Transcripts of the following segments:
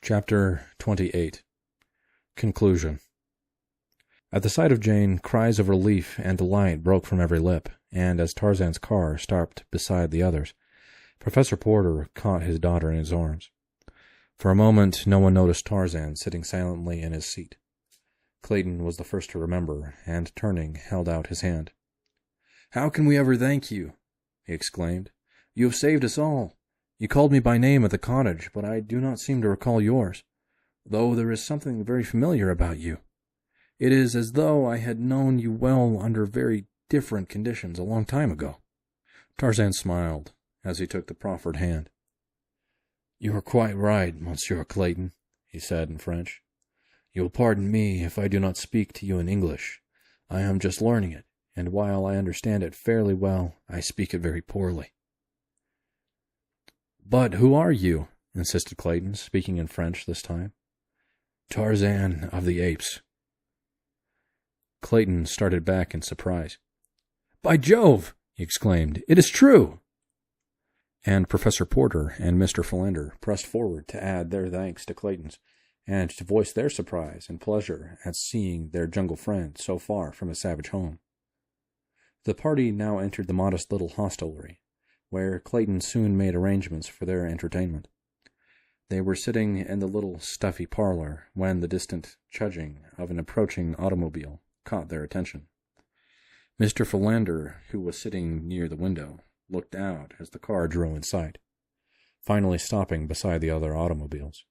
Chapter 28. Conclusion. At the sight of Jane, cries of relief and delight broke from every lip, and as Tarzan's car stopped beside the others, Professor Porter caught his daughter in his arms. For a moment, no one noticed Tarzan sitting silently in his seat. Clayton was the first to remember, and turning, held out his hand. "How can we ever thank you?" he exclaimed. "You have saved us all. You called me by name at the cottage, but I do not seem to recall yours, though there is something very familiar about you. It is as though I had known you well under very different conditions a long time ago." Tarzan smiled as he took the proffered hand. "You are quite right, Monsieur Clayton," he said in French. "You will pardon me if I do not speak to you in English. I am just learning it, and while I understand it fairly well, I speak it very poorly." "But who are you?" insisted Clayton, speaking in French this time. "Tarzan of the Apes." Clayton started back in surprise. "By Jove!" he exclaimed. "It is true!" And Professor Porter and Mr. Philander pressed forward to add their thanks to Clayton's, and to voice their surprise and pleasure at seeing their jungle friend so far from his savage home. The party now entered the modest little hostelry, where Clayton soon made arrangements for their entertainment. They were sitting in the little stuffy parlor when the distant chugging of an approaching automobile caught their attention. Mr. Philander, who was sitting near the window, looked out as the car drove in sight, finally stopping beside the other automobiles.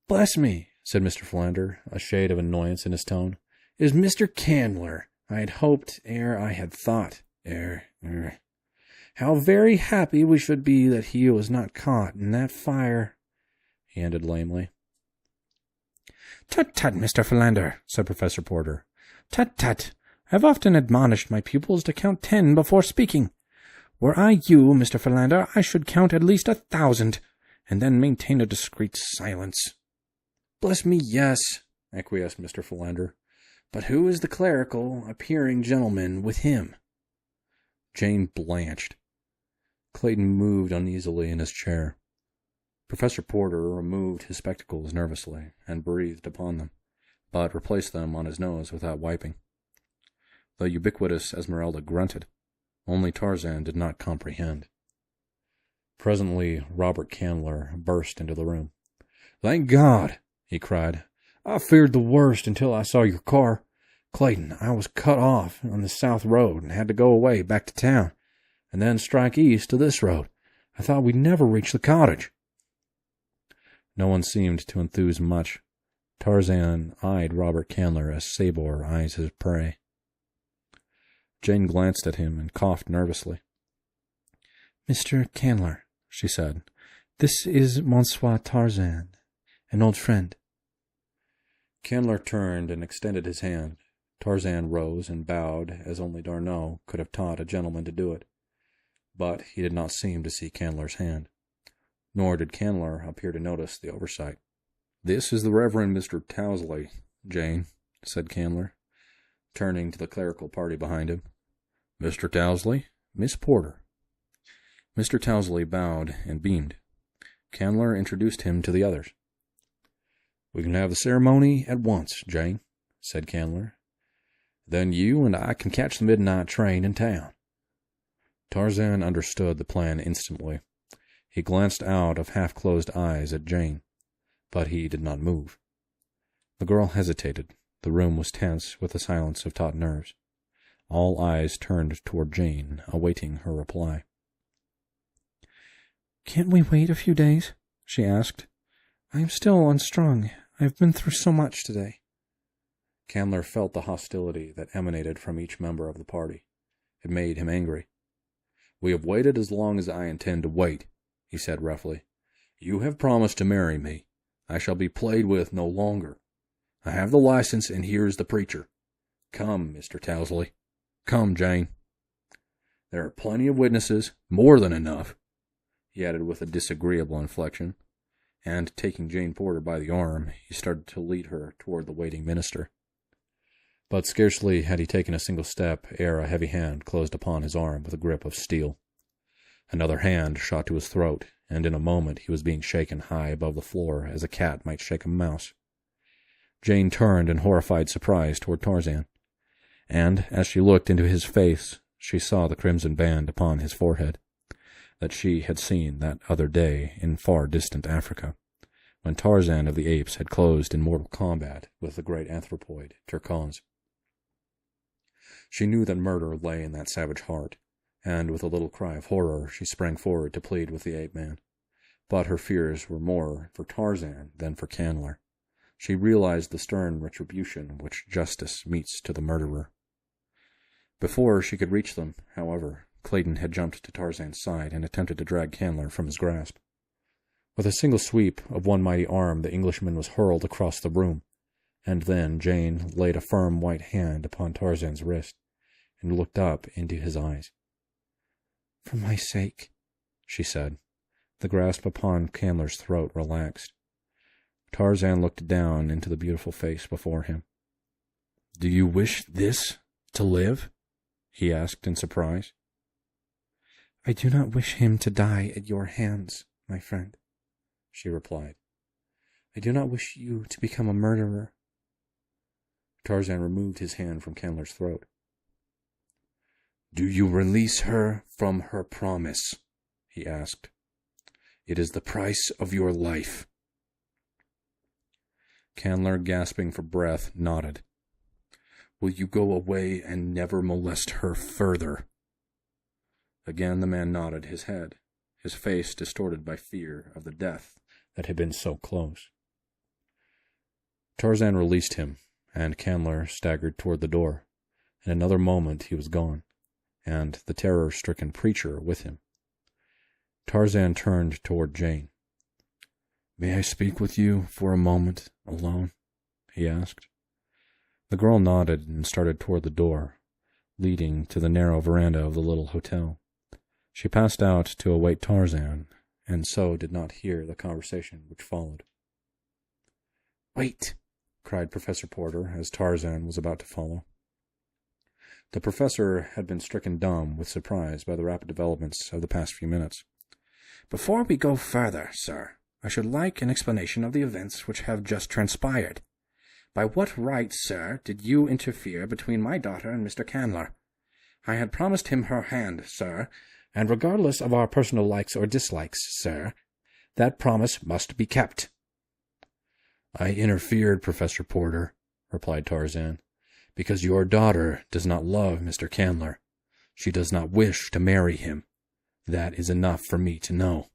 "Bless me," said Mr. Philander, a shade of annoyance in his tone. "It is Mr. Candler. I had hoped ere I had thought. How very happy we should be that he was not caught in that fire," he ended lamely. "Tut, tut, Mr. Philander," said Professor Porter. "Tut, tut. I have often admonished my pupils to count 10 before speaking. Were I you, Mr. Philander, I should count at least 1,000, and then maintain a discreet silence." "Bless me, yes," acquiesced Mr. Philander. "But who is the clerical appearing gentleman with him?" Jane blanched. Clayton moved uneasily in his chair. Professor Porter removed his spectacles nervously and breathed upon them, but replaced them on his nose without wiping. The ubiquitous Esmeralda grunted. Only Tarzan did not comprehend. Presently Robert Candler burst into the room. "Thank God!" he cried. "I feared the worst until I saw your car. Clayton, I was cut off on the south road and had to go away back to town, and then strike east to this road. I thought we'd never reach the cottage." No one seemed to enthuse much. Tarzan eyed Robert Candler as Sabor eyes his prey. Jane glanced at him and coughed nervously. "Mr. Candler," she said, "this is Monsieur Tarzan, an old friend." Candler turned and extended his hand. Tarzan rose and bowed as only D'Arnot could have taught a gentleman to do it. But he did not seem to see Candler's hand, nor did Candler appear to notice the oversight. "This is the Reverend Mr. Tousley, Jane," said Candler, turning to the clerical party behind him. "Mr. Tousley, Miss Porter." Mr. Tousley bowed and beamed. Candler introduced him to the others. "We can have the ceremony at once, Jane," said Candler. "Then you and I can catch the midnight train in town." Tarzan understood the plan instantly. He glanced out of half-closed eyes at Jane, but he did not move. The girl hesitated. The room was tense with the silence of taut nerves. All eyes turned toward Jane, awaiting her reply. "Can't we wait a few days?" she asked. "I am still unstrung. I have been through so much today." Candler felt the hostility that emanated from each member of the party. It made him angry. "We have waited as long as I intend to wait," he said roughly. "You have promised to marry me. I shall be played with no longer. I have the license, and here is the preacher. Come, Mr. Tousley. Come, Jane. There are plenty of witnesses, more than enough," he added with a disagreeable inflection, and taking Jane Porter by the arm, he started to lead her toward the waiting minister. But scarcely had he taken a single step ere a heavy hand closed upon his arm with a grip of steel. Another hand shot to his throat, and in a moment he was being shaken high above the floor as a cat might shake a mouse. Jane turned in horrified surprise toward Tarzan, and as she looked into his face, she saw the crimson band upon his forehead that she had seen that other day in far distant Africa, when Tarzan of the Apes had closed in mortal combat with the great anthropoid Turcons. She knew that murder lay in that savage heart, and with a little cry of horror she sprang forward to plead with the ape-man. But her fears were more for Tarzan than for Candler. She realized the stern retribution which justice metes to the murderer. Before she could reach them, however, Clayton had jumped to Tarzan's side and attempted to drag Candler from his grasp. With a single sweep of one mighty arm, the Englishman was hurled across the room, and then Jane laid a firm white hand upon Tarzan's wrist and looked up into his eyes. "For my sake," she said. The grasp upon Candler's throat relaxed. Tarzan looked down into the beautiful face before him. "Do you wish this to live?" he asked in surprise. "I do not wish him to die at your hands, my friend," she replied. "I do not wish you to become a murderer." Tarzan removed his hand from Candler's throat. "Do you release her from her promise?" he asked. "It is the price of your life." Candler, gasping for breath, nodded. "Will you go away and never molest her further?" Again the man nodded his head, his face distorted by fear of the death that had been so close. Tarzan released him, and Candler staggered toward the door. In another moment he was gone, and the terror-stricken preacher with him. Tarzan turned toward Jane. "May I speak with you for a moment alone?" he asked. The girl nodded and started toward the door, leading to the narrow veranda of the little hotel. She passed out to await Tarzan, and so did not hear the conversation which followed. "Wait!" cried Professor Porter as Tarzan was about to follow. The professor had been stricken dumb with surprise by the rapid developments of the past few minutes. "Before we go further, sir, I should like an explanation of the events which have just transpired. By what right, sir, did you interfere between my daughter and Mr. Candler? I had promised him her hand, sir, and regardless of our personal likes or dislikes, sir, that promise must be kept." "I interfered, Professor Porter," replied Tarzan, "because your daughter does not love Mr. Candler. She does not wish to marry him. That is enough for me to know."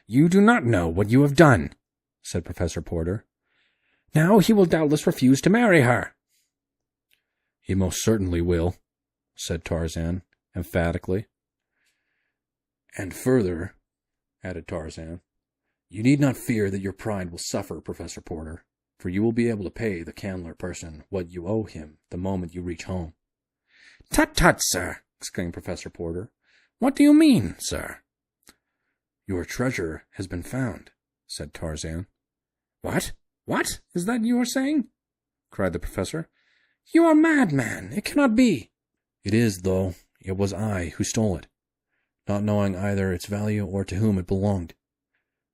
"You do not know what you have done," said Professor Porter. "Now he will doubtless refuse to marry her." "He most certainly will," said Tarzan emphatically. "And further," added Tarzan, "you need not fear that your pride will suffer, Professor Porter, for you will be able to pay the Candler person what you owe him the moment you reach home." "Tut, tut, sir!" exclaimed Professor Porter. "What do you mean, sir?" "Your treasure has been found," said Tarzan. "What? What is that you are saying?" cried the professor. "You are mad, man. It cannot be." "It is, though. It was I who stole it, not knowing either its value or to whom it belonged.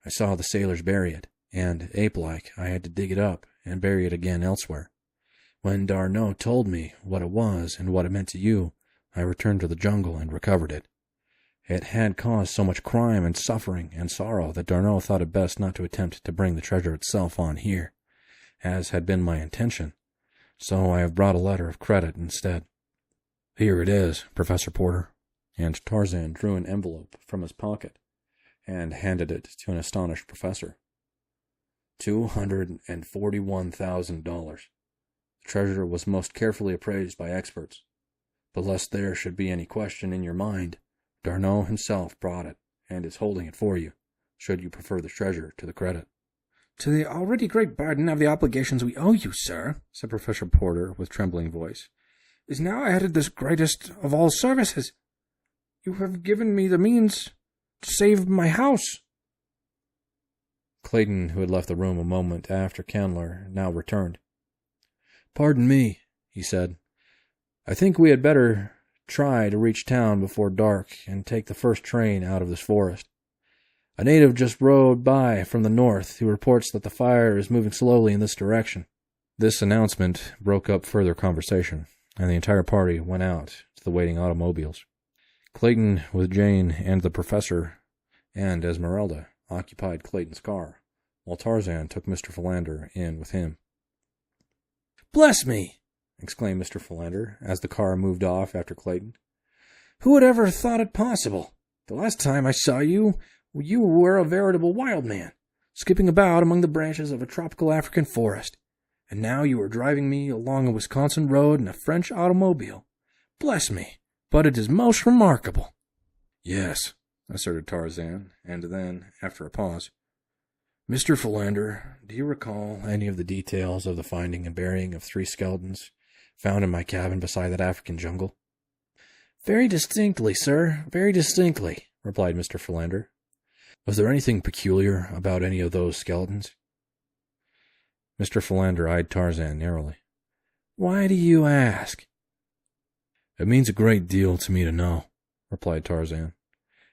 I saw the sailors bury it, and, ape-like, I had to dig it up and bury it again elsewhere. When D'Arnot told me what it was and what it meant to you, I returned to the jungle and recovered it. It had caused so much crime and suffering and sorrow that D'Arnot thought it best not to attempt to bring the treasure itself on here, as had been my intention, so I have brought a letter of credit instead. Here it is, Professor Porter." And Tarzan drew an envelope from his pocket and handed it to an astonished professor. $241,000. The treasure was most carefully appraised by experts. But lest there should be any question in your mind, D'Arnot himself brought it and is holding it for you, should you prefer the treasure to the credit. "To the already great burden of the obligations we owe you, sir," said Professor Porter with trembling voice, "is now added this greatest of all services. You have given me the means to save my house." Clayton, who had left the room a moment after Candler, now returned. "Pardon me," he said. "I think we had better try to reach town before dark and take the first train out of this forest. A native just rode by from the north who reports that the fire is moving slowly in this direction." This announcement broke up further conversation, and the entire party went out to the waiting automobiles. Clayton, with Jane and the professor and Esmeralda, occupied Clayton's car, while Tarzan took Mr. Philander in with him. "Bless me!" exclaimed Mr. Philander as the car moved off after Clayton. "Who would ever have thought it possible? The last time I saw you, you were a veritable wild man, skipping about among the branches of a tropical African forest. And now you are driving me along a Wisconsin road in a French automobile. Bless me, but it is most remarkable." "Yes," asserted Tarzan, and then, after a pause, "Mr. Philander, do you recall any of the details of the finding and burying of 3 skeletons found in my cabin beside that African jungle?" "Very distinctly, sir, very distinctly," replied Mr. Philander. "Was there anything peculiar about any of those skeletons?" Mr. Philander eyed Tarzan narrowly. "Why do you ask?" "It means a great deal to me to know," replied Tarzan.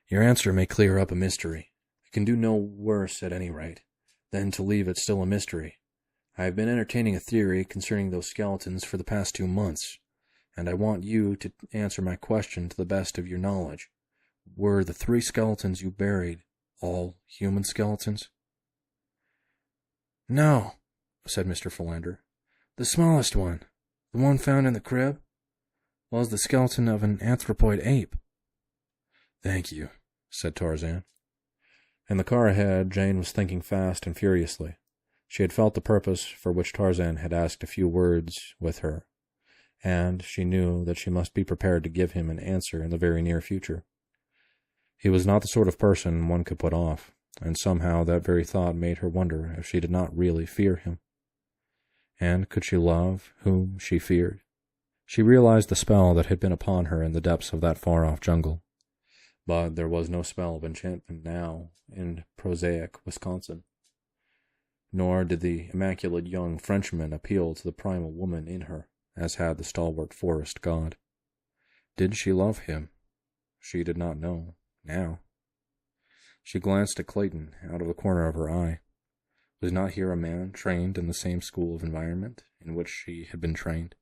"Your answer may clear up a mystery. It can do no worse, at any rate, than to leave it still a mystery. I have been entertaining a theory concerning those skeletons for the past 2 months, and I want you to answer my question to the best of your knowledge. Were the 3 skeletons you buried all human skeletons?" "No," said Mr. Philander. "The smallest one, the one found in the crib, was the skeleton of an anthropoid ape." "Thank you," said Tarzan. In the car ahead, Jane was thinking fast and furiously. She had felt the purpose for which Tarzan had asked a few words with her, and she knew that she must be prepared to give him an answer in the very near future. He was not the sort of person one could put off, and somehow that very thought made her wonder if she did not really fear him. And could she love whom she feared? She realized the spell that had been upon her in the depths of that far-off jungle. But there was no spell of enchantment now in prosaic Wisconsin. Nor did the immaculate young Frenchman appeal to the primal woman in her, as had the stalwart forest god. Did she love him? She did not know, now. She glanced at Clayton out of the corner of her eye. Was not here a man trained in the same school of environment in which she had been trained?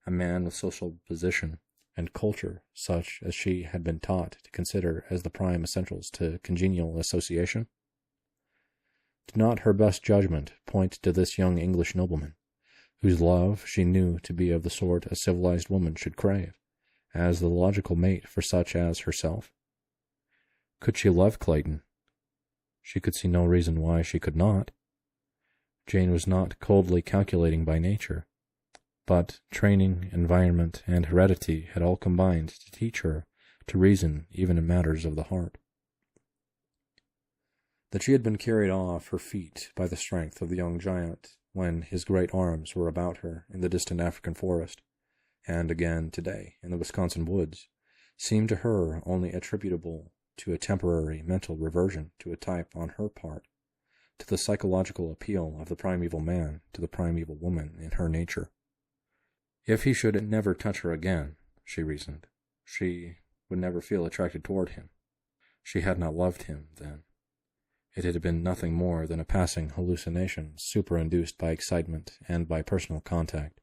A man with social position and culture such as she had been taught to consider as the prime essentials to congenial association? Did not her best judgment point to this young English nobleman, whose love she knew to be of the sort a civilized woman should crave, as the logical mate for such as herself? Could she love Clayton? She could see no reason why she could not. Jane was not coldly calculating by nature, but training, environment, and heredity had all combined to teach her to reason even in matters of the heart. That she had been carried off her feet by the strength of the young giant when his great arms were about her in the distant African forest, and again today in the Wisconsin woods, seemed to her only attributable to a temporary mental reversion to a type on her part, to the psychological appeal of the primeval man to the primeval woman in her nature. If he should never touch her again, she reasoned, she would never feel attracted toward him. She had not loved him, then. It had been nothing more than a passing hallucination superinduced by excitement and by personal contact.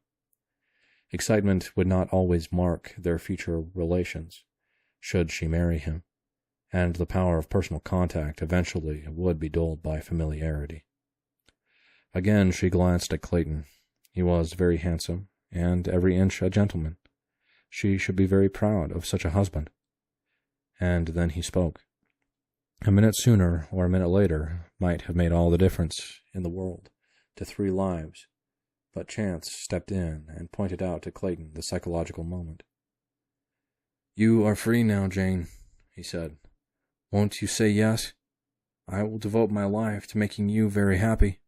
Excitement would not always mark their future relations, should she marry him, and the power of personal contact eventually would be dulled by familiarity. Again she glanced at Clayton. He was very handsome, and every inch a gentleman. She should be very proud of such a husband. And then he spoke. A minute sooner or a minute later might have made all the difference in the world to 3 lives, but chance stepped in and pointed out to Clayton the psychological moment. "You are free now, Jane," he said. "Won't you say yes? I will devote my life to making you very happy."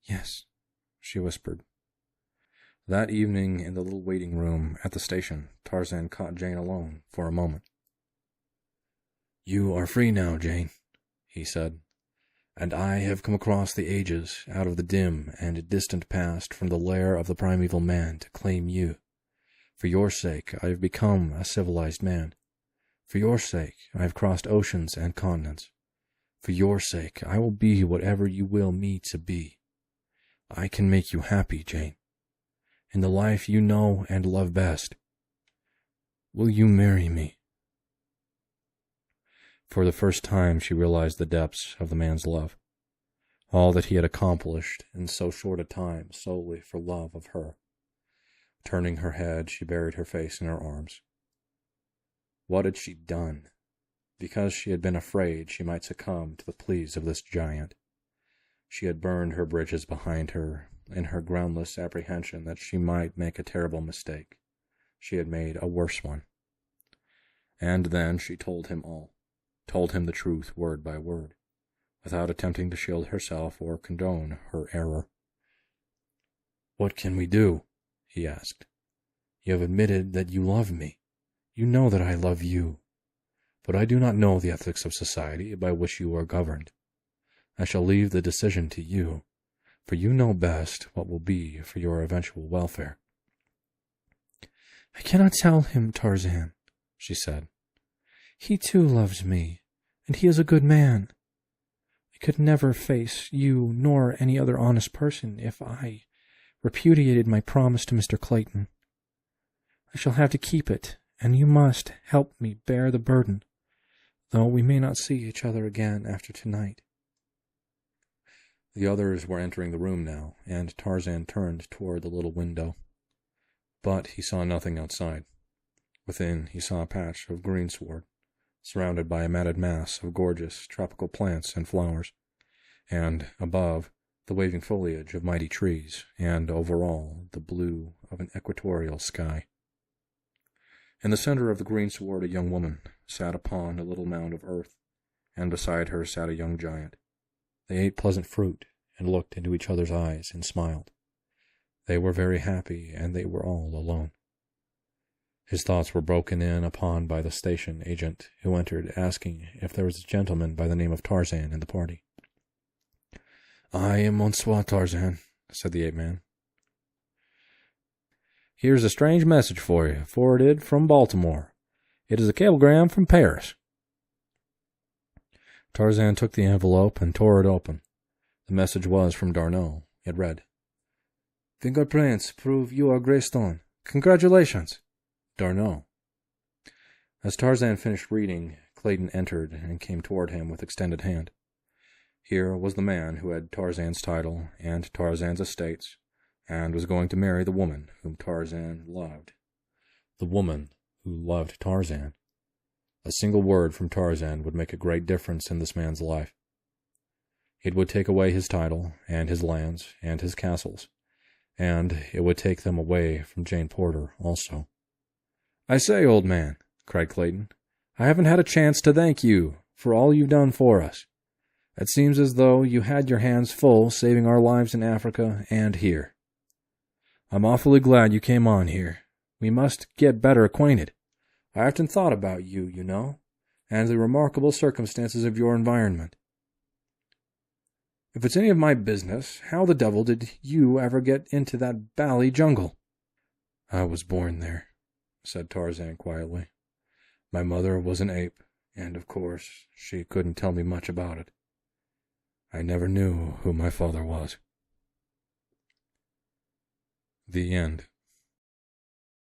"Yes," she whispered. That evening in the little waiting room at the station, Tarzan caught Jane alone for a moment. "You are free now, Jane," he said, "and I have come across the ages, out of the dim and distant past, from the lair of the primeval man to claim you. For your sake I have become a civilized man. For your sake, I have crossed oceans and continents. For your sake, I will be whatever you will me to be. I can make you happy, Jane, in the life you know and love best. Will you marry me?" For the first time, she realized the depths of the man's love, all that he had accomplished in so short a time solely for love of her. Turning her head, she buried her face in her arms. What had she done? Because she had been afraid she might succumb to the pleas of this giant, she had burned her bridges behind her in her groundless apprehension that she might make a terrible mistake. She had made a worse one. And then she told him all, told him the truth word by word, without attempting to shield herself or condone her error. "What can we do?" he asked. "You have admitted that you love me. You know that I love you. But I do not know the ethics of society by which you are governed. I shall leave the decision to you, for you know best what will be for your eventual welfare." "I cannot tell him, Tarzan," she said. "He too loves me, and he is a good man. I could never face you nor any other honest person if I repudiated my promise to Mr. Clayton. I shall have to keep it, and you must help me bear the burden, though we may not see each other again after tonight." The others were entering the room now, and Tarzan turned toward the little window. But he saw nothing outside. Within, he saw a patch of greensward, surrounded by a matted mass of gorgeous tropical plants and flowers, and, above, the waving foliage of mighty trees, and, over all, the blue of an equatorial sky. In the center of the greensward a young woman sat upon a little mound of earth, and beside her sat a young giant. They ate pleasant fruit, and looked into each other's eyes, and smiled. They were very happy, and they were all alone. His thoughts were broken in upon by the station agent, who entered, asking if there was a gentleman by the name of Tarzan in the party. "I am Monsieur Tarzan," said the ape-man. "Here's a strange message for you, forwarded from Baltimore. It is a cablegram from Paris." Tarzan took the envelope and tore it open. The message was from D'Arnot. It read, "Fingerprints prove you are Greystone. Congratulations, D'Arnot." As Tarzan finished reading, Clayton entered and came toward him with extended hand. Here was the man who had Tarzan's title and Tarzan's estates, and was going to marry the woman whom Tarzan loved. The woman who loved Tarzan. A single word from Tarzan would make a great difference in this man's life. It would take away his title, and his lands, and his castles, and it would take them away from Jane Porter also. "I say, old man," cried Clayton, "I haven't had a chance to thank you for all you've done for us. It seems as though you had your hands full saving our lives in Africa and here. I'm awfully glad you came on here. We must get better acquainted. I often thought about you, you know, and the remarkable circumstances of your environment. If it's any of my business, how the devil did you ever get into that bally jungle?" "I was born there," said Tarzan quietly. "My mother was an ape, and of course she couldn't tell me much about it. I never knew who my father was." The end.